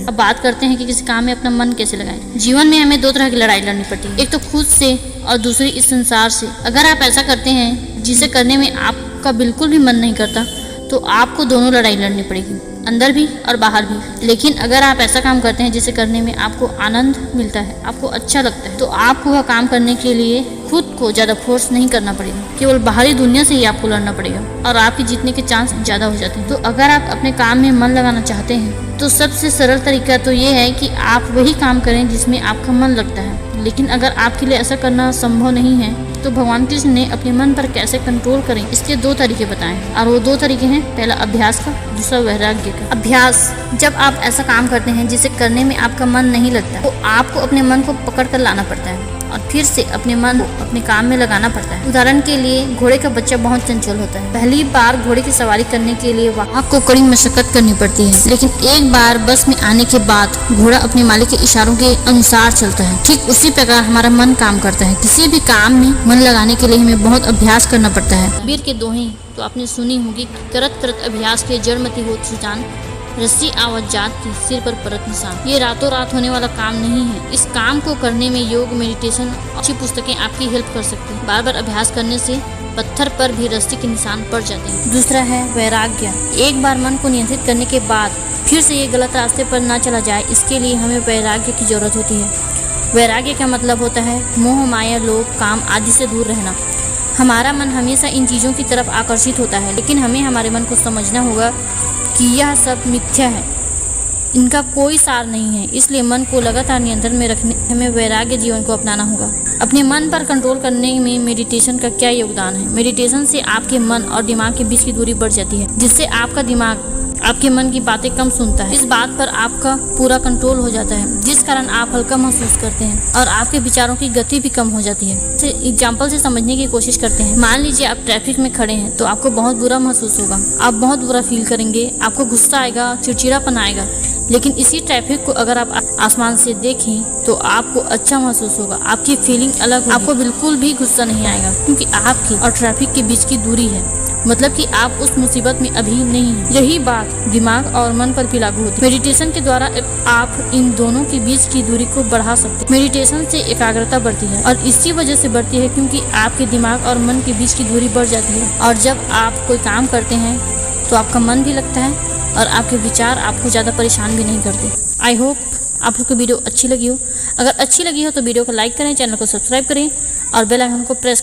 अब बात करते हैं कि किसी काम में अपना मन कैसे लगाएं। जीवन में हमें दो तरह की लड़ाई लड़नी पड़ती है, एक तो खुद से और दूसरी इस संसार से। अगर आप ऐसा करते हैं जिसे करने में आपका बिल्कुल भी मन नहीं करता तो आपको दोनों लड़ाई लड़नी पड़ेगी, अंदर भी और बाहर भी। लेकिन अगर आप ऐसा काम करते हैं जिसे करने में आपको आनंद मिलता है, आपको अच्छा लगता है, तो आपको वह काम करने के लिए खुद को ज़्यादा फोर्स नहीं करना पड़ेगा, केवल बाहरी दुनिया से ही आपको लड़ना पड़ेगा और आपके जीतने के चांस ज़्यादा हो जाते हैं। तो अगर आप अपने काम में मन लगाना चाहते हैं तो सबसे सरल तरीका तो ये है कि आप वही काम करें जिसमें आपका मन लगता है। लेकिन अगर आपके लिए ऐसा करना संभव नहीं है तो भगवान कृष्ण ने अपने मन पर कैसे कंट्रोल करें इसके दो तरीके बताए, और वो दो तरीके हैं, पहला अभ्यास का, दूसरा वैराग्य का। अभ्यास, जब आप ऐसा काम करते हैं जिसे करने में आपका मन नहीं लगता तो आपको अपने मन को पकड़ कर लाना पड़ता है और फिर से अपने मन को अपने काम में लगाना पड़ता है। उदाहरण के लिए घोड़े का बच्चा बहुत चंचल होता है। पहली बार घोड़े की सवारी करने के लिए आपको कड़ी मशक्कत करनी पड़ती है, लेकिन एक बार बस में आने के बाद घोड़ा अपने मालिक के इशारों के अनुसार चलता है। ठीक उसी प्रकार हमारा मन काम करता है। किसी भी काम में मन लगाने के लिए हमें बहुत अभ्यास करना पड़ता है। कबीर के दोहे तो आपने सुनी होगी, करत करत अभ्यास के जड़मती होत सुजान, रस्सी आवत जात की सिर पर परत निशान। ये रातों रात होने वाला काम नहीं है। इस काम को करने में योग, मेडिटेशन, अच्छी पुस्तकें आपकी हेल्प कर सकती हैं। बार बार अभ्यास करने से पत्थर पर भी रस्सी के निशान पड़ जाते हैं। दूसरा है वैराग्य। एक बार मन को नियंत्रित करने के बाद फिर से ये गलत रास्ते पर ना चला जाए, इसके लिए हमें वैराग्य की जरूरत होती है। वैराग्य का मतलब होता है मोह, माया, लोभ, काम आदि से दूर रहना। हमारा मन हमेशा इन चीज़ों की तरफ आकर्षित होता है, लेकिन हमें हमारे मन को समझना होगा कि यह सब मिथ्या है, इनका कोई सार नहीं है। इसलिए मन को लगातार नियंत्रण में रखने हमें वैराग्य जीवन को अपनाना होगा। अपने मन पर कंट्रोल करने में मेडिटेशन का क्या योगदान है? मेडिटेशन से आपके मन और दिमाग के बीच की दूरी बढ़ जाती है, जिससे आपका दिमाग आपके मन की बातें कम सुनता है। इस बात पर आपका पूरा कंट्रोल हो जाता है, जिस कारण आप हल्का महसूस करते हैं और आपके विचारों की गति भी कम हो जाती है। एग्जाम्पल से समझने की कोशिश करते हैं। मान लीजिए आप ट्रैफिक में खड़े हैं तो आपको बहुत बुरा महसूस होगा, आप बहुत बुरा फील करेंगे, आपको गुस्सा आएगा, चिड़चिड़ापन आएगा। लेकिन इसी ट्रैफिक को अगर आप आसमान से देखें तो आपको अच्छा महसूस होगा, आपकी फीलिंग अलग होगी, आपको बिल्कुल भी गुस्सा नहीं आएगा, क्योंकि आपकी और ट्रैफिक के बीच की दूरी है, मतलब कि आप उस मुसीबत में अभी नहीं हैं। यही बात दिमाग और मन पर भी लागू होती है। मेडिटेशन के द्वारा आप इन दोनों के बीच की दूरी को बढ़ा सकते हैं। मेडिटेशन से एकाग्रता बढ़ती है और इसी वजह से बढ़ती है क्योंकि आपके दिमाग और मन के बीच की दूरी बढ़ जाती है। और जब आप कोई काम करते हैं तो आपका मन भी लगता है और आपके विचार आपको ज़्यादा परेशान भी नहीं करते। आई होप आप लोग को वीडियो अच्छी लगी हो। अगर अच्छी लगी हो तो वीडियो को लाइक करें, चैनल को सब्सक्राइब करें और बेल आइकन को प्रेस करें।